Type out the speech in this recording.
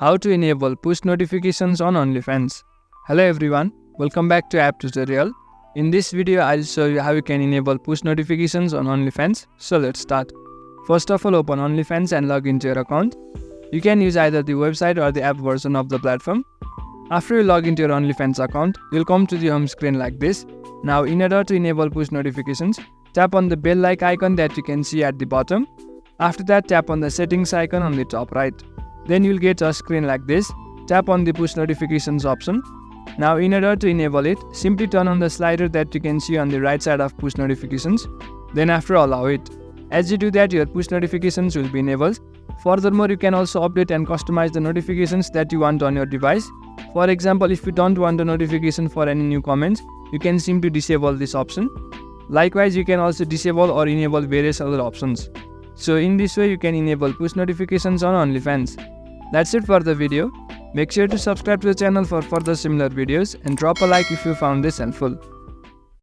How to enable push notifications on Onlyfans. Hello everyone, welcome back to app tutorial. In this video, I'll show you how you can enable push notifications on Onlyfans. So let's start. First of all, open Onlyfans and log into your account. You can use either the website or the app version of the platform. After you log into your Onlyfans account, you'll come to the home screen like this. Now, in order to enable push notifications, tap on the bell-like icon that you can see at the bottom. After that, tap on the settings icon on the top right. Then you'll get a screen like this. Tap on the push notifications option. Now, in order to enable it, simply turn on the slider that you can see on the right side of push notifications. Then after, allow it. As you do that, your push notifications will be enabled. Furthermore, you can also update and customize the notifications that you want on your device. For example, if you don't want a notification for any new comments, you can simply disable this option. Likewise, you can also disable or enable various other options. So in this way, you can enable push notifications on Onlyfans. That's it for the video. Make sure to subscribe to the channel for further similar videos and drop a like if you found this helpful.